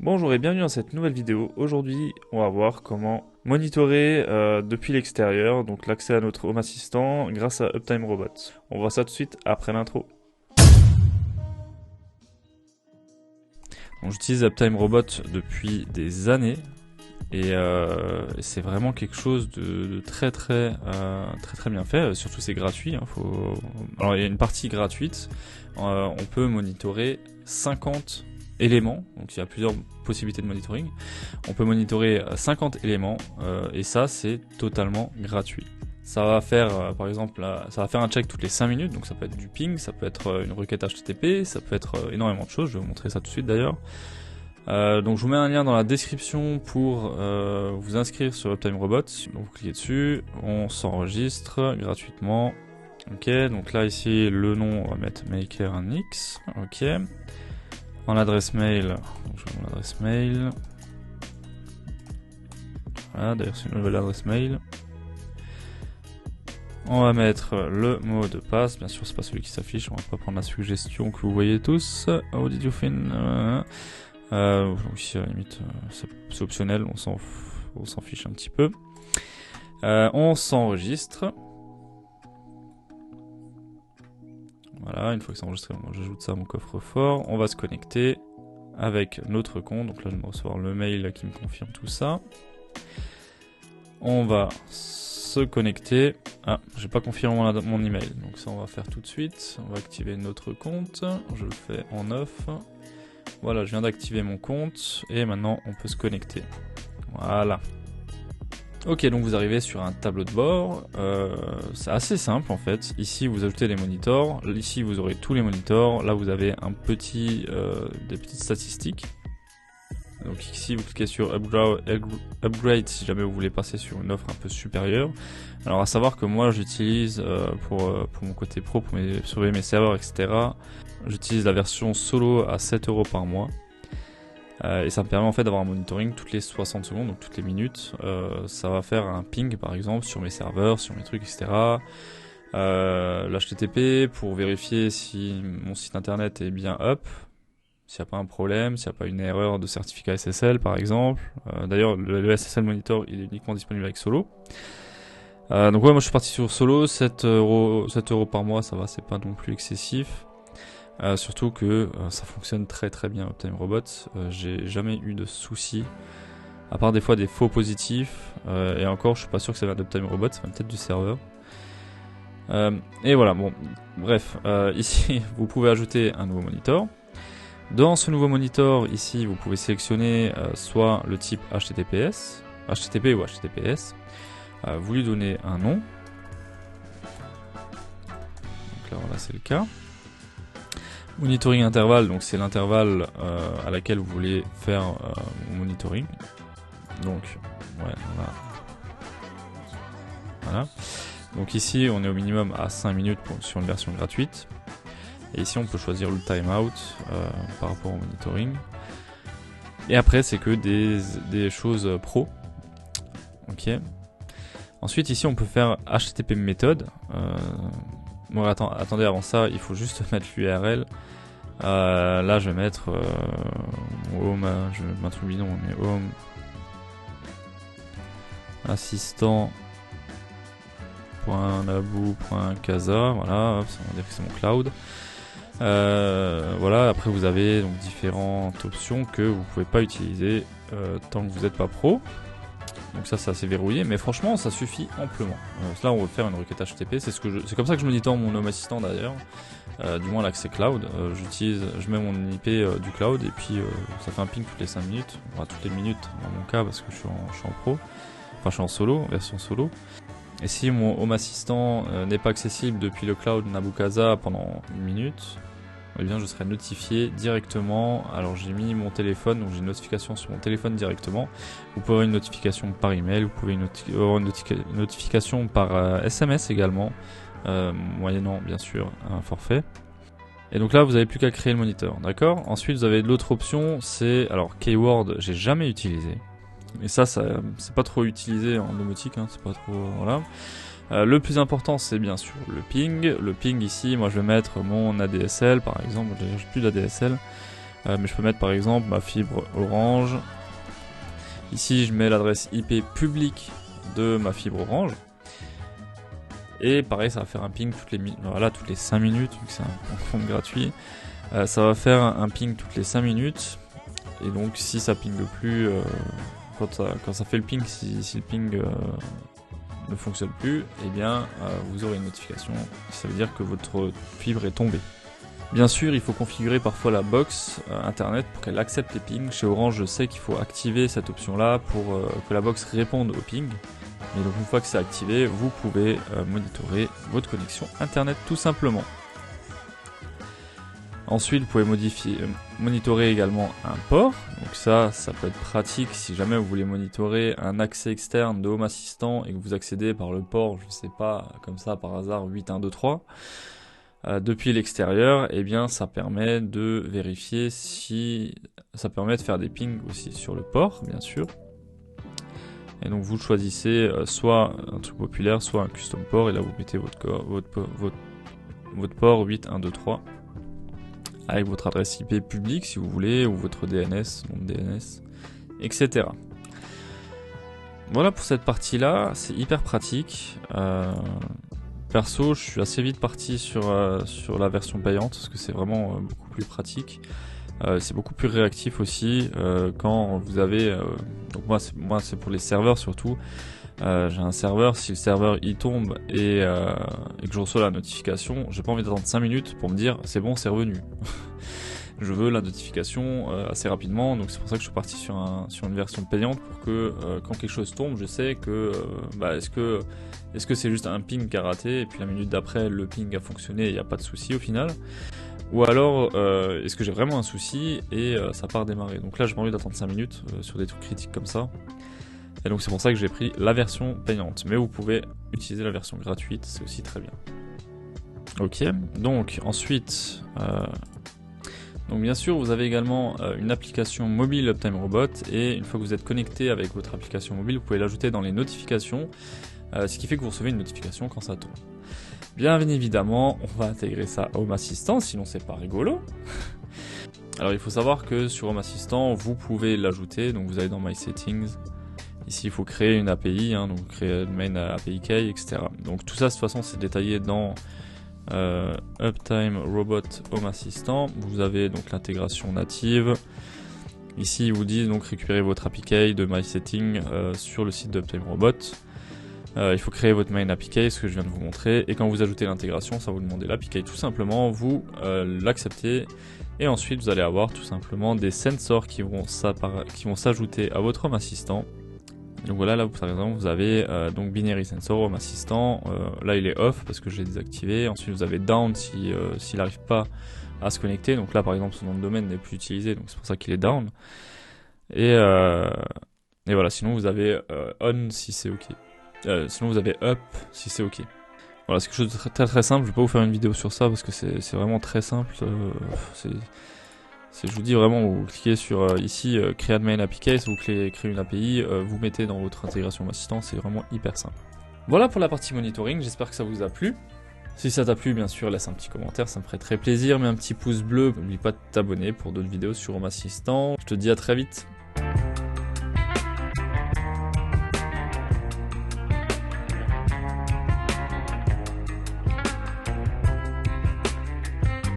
Bonjour et bienvenue dans cette nouvelle vidéo. Aujourd'hui, on va voir comment monitorer depuis l'extérieur, donc l'accès à notre Home Assistant grâce à Uptime Robot. On voit ça tout de suite après l'intro. J'utilise Uptime Robot depuis des années et c'est vraiment quelque chose de très bien fait. Surtout c'est gratuit. Alors il y a une partie gratuite. On peut monitorer 50 éléments, donc il y a plusieurs possibilités de monitoring. On peut monitorer 50 éléments et ça c'est totalement gratuit. Ça va faire par exemple, ça va faire un check toutes les 5 minutes, donc ça peut être du ping, ça peut être une requête HTTP, ça peut être énormément de choses, je vais vous montrer ça tout de suite d'ailleurs. Donc je vous mets un lien dans la description pour vous inscrire sur Uptime Robot. Donc vous cliquez dessus, on s'enregistre gratuitement. Ok, donc là ici le nom on va mettre MakerNX. Ok. En adresse mail, donc je mets mon adresse mail. Voilà, d'ailleurs c'est une nouvelle adresse mail. On va mettre le mot de passe, bien sûr c'est pas celui qui s'affiche, on va pas prendre la suggestion que vous voyez tous. How did you fin? Donc ici à la limite c'est optionnel, on s'en fiche un petit peu. On s'enregistre. Voilà, une fois que c'est enregistré, moi j'ajoute ça à mon coffre-fort. On va se connecter avec notre compte. Donc là je vais recevoir le mail qui me confirme tout ça. On va se connecter. Ah, j'ai pas confirmé mon email, donc ça on va faire tout de suite. On va activer notre compte. Je le fais en off. Voilà, je viens d'activer mon compte et maintenant on peut se connecter. Voilà. Ok, donc vous arrivez sur un tableau de bord. C'est assez simple en fait. Ici vous ajoutez les monitors. Ici vous aurez tous les monitors. Là vous avez des petites statistiques. Donc ici vous cliquez sur upgrade si jamais vous voulez passer sur une offre un peu supérieure. Alors à savoir que moi j'utilise pour mon côté pro, pour surveiller mes serveurs, etc. J'utilise la version solo à 7 € par mois. Et ça me permet en fait d'avoir un monitoring toutes les 60 secondes, donc toutes les minutes. Ça va faire un ping par exemple sur mes serveurs, sur mes trucs, etc. L'HTTP pour vérifier si mon site internet est bien up. S'il n'y a pas un problème, s'il n'y a pas une erreur de certificat SSL par exemple. D'ailleurs le SSL Monitor il est uniquement disponible avec Solo. Donc ouais, moi je suis parti sur Solo, 7 € par mois, ça va, c'est pas non plus excessif. Surtout que ça fonctionne très bien Uptime Robot. J'ai jamais eu de soucis, à part des fois des faux positifs. Et encore je suis pas sûr que ça vient d'Uptime Robot, ça vient peut-être du serveur. Et voilà, bon, bref, ici vous pouvez ajouter un nouveau monitor. Dans ce nouveau monitor, ici, vous pouvez sélectionner soit le type HTTPS, HTTP ou HTTPS. Vous lui donnez un nom. Donc là, voilà, c'est le cas. Monitoring intervalle, donc c'est l'intervalle à laquelle vous voulez faire mon monitoring. Donc, ouais, voilà. Donc ici, on est au minimum à 5 minutes sur une version gratuite. Et ici on peut choisir le timeout par rapport au monitoring. Et après c'est que des choses pro. Ok. Ensuite ici on peut faire HTTP method. Bon attendez, avant ça il faut juste mettre l'URL. Là je vais mettre home, je vais mettre le bidon, mais home assistant.naboo.casa. Voilà, hop, ça va dire que c'est mon cloud. Voilà, après vous avez donc différentes options que vous pouvez pas utiliser tant que vous n'êtes pas pro. Donc ça c'est assez verrouillé, mais franchement ça suffit amplement. Là on va faire une requête HTTP, c'est comme ça que je monitore mon Home Assistant d'ailleurs, du moins l'accès cloud. Je mets mon IP du cloud et puis ça fait un ping toutes les 5 minutes, enfin toutes les minutes dans mon cas parce que je suis en pro, enfin je suis en solo, version solo. Et si mon Home Assistant n'est pas accessible depuis le cloud Naboo.casa pendant une minute, eh bien je serai notifié directement. Alors j'ai mis mon téléphone, donc j'ai une notification sur mon téléphone directement. Vous pouvez avoir une notification par email, vous pouvez avoir une notification par SMS également, moyennant bien sûr un forfait. Et donc là vous n'avez plus qu'à créer le moniteur, d'accord? Ensuite vous avez l'autre option, c'est alors keyword, j'ai jamais utilisé. Et ça c'est pas trop utilisé en domotique, hein, c'est pas trop voilà. Le plus important c'est bien sûr le ping. Le ping ici, moi je vais mettre mon ADSL par exemple, j'ai plus d'ADSL. Mais je peux mettre par exemple ma fibre Orange. Ici je mets l'adresse IP publique de ma fibre Orange. Et pareil, ça va faire un ping toutes les 5 minutes, vu que c'est un compte gratuit. Ça va faire un ping toutes les 5 minutes. Et donc si ça pingue plus, quand ça fait le ping, si le ping ne fonctionne plus, eh bien vous aurez une notification. Ça veut dire que votre fibre est tombée. Bien sûr, il faut configurer parfois la box internet pour qu'elle accepte les pings. Chez Orange, je sais qu'il faut activer cette option-là pour que la box réponde au ping. Mais donc une fois que c'est activé, vous pouvez monitorer votre connexion internet tout simplement. Ensuite, vous pouvez monitorer également un port. Donc ça peut être pratique si jamais vous voulez monitorer un accès externe de Home Assistant et que vous accédez par le port, je sais pas, comme ça par hasard 8123. Depuis l'extérieur, eh bien ça permet de vérifier ça permet de faire des pings aussi sur le port, bien sûr. Et donc vous choisissez soit un truc populaire, soit un custom port, et là vous mettez votre port 8123 avec votre adresse IP publique si vous voulez, ou votre DNS, nom de DNS, etc. Voilà pour cette partie-là, c'est hyper pratique. Perso, je suis assez vite parti sur la version payante parce que c'est vraiment beaucoup plus pratique. C'est beaucoup plus réactif aussi quand vous avez. Donc moi c'est pour les serveurs surtout. J'ai un serveur, si le serveur il tombe et que je reçois la notification, j'ai pas envie d'attendre 5 minutes pour me dire c'est bon, c'est revenu. Je veux la notification assez rapidement, donc c'est pour ça que je suis parti sur une version payante pour que quand quelque chose tombe, je sais que est-ce que c'est juste un ping qui a raté et puis la minute d'après le ping a fonctionné et il n'y a pas de souci au final, ou alors est-ce que j'ai vraiment un souci et ça part démarrer. Donc là j'ai pas envie d'attendre 5 minutes sur des trucs critiques comme ça. Et donc c'est pour ça que j'ai pris la version payante, mais vous pouvez utiliser la version gratuite, c'est aussi très bien. Ok, donc ensuite donc bien sûr, vous avez également une application mobile Uptime Robot, et une fois que vous êtes connecté avec votre application mobile, vous pouvez l'ajouter dans les notifications, ce qui fait que vous recevez une notification quand ça tombe. Bien évidemment, on va intégrer ça à Home Assistant, sinon c'est pas rigolo. Alors il faut savoir que sur Home Assistant, vous pouvez l'ajouter, donc vous allez dans My Settings. Ici, il faut créer une API, donc vous créez une main API key, etc. Donc tout ça, de toute façon, c'est détaillé dans Uptime Robot Home Assistant. Vous avez donc l'intégration native. Ici, il vous dit donc récupérer votre API key de MySetting sur le site d'Uptime Robot. Il faut créer votre main API key, ce que je viens de vous montrer. Et quand vous ajoutez l'intégration, ça va vous demander l'API key tout simplement. Vous l'acceptez. Et ensuite, vous allez avoir tout simplement des sensors qui vont s'ajouter à votre Home Assistant. Donc voilà, là par exemple vous avez donc Binary Sensor Home Assistant, là il est off parce que j'ai désactivé. Ensuite vous avez down s'il n'arrive pas à se connecter, donc là par exemple son nom de domaine n'est plus utilisé, donc c'est pour ça qu'il est down. Et voilà, sinon vous avez on si c'est ok, sinon vous avez up si c'est ok. Voilà, c'est quelque chose de très très simple, je vais pas vous faire une vidéo sur ça parce que c'est vraiment très simple. Je vous dis vraiment, vous cliquez sur ici Create Main API Key, vous créez une API, vous mettez dans votre intégration Assistant, c'est vraiment hyper simple. Voilà pour la partie monitoring, j'espère que ça vous a plu. Si ça t'a plu, bien sûr, laisse un petit commentaire, ça me ferait très plaisir, mets un petit pouce bleu, n'oublie pas de t'abonner pour d'autres vidéos sur Home Assistant. Je te dis à très vite.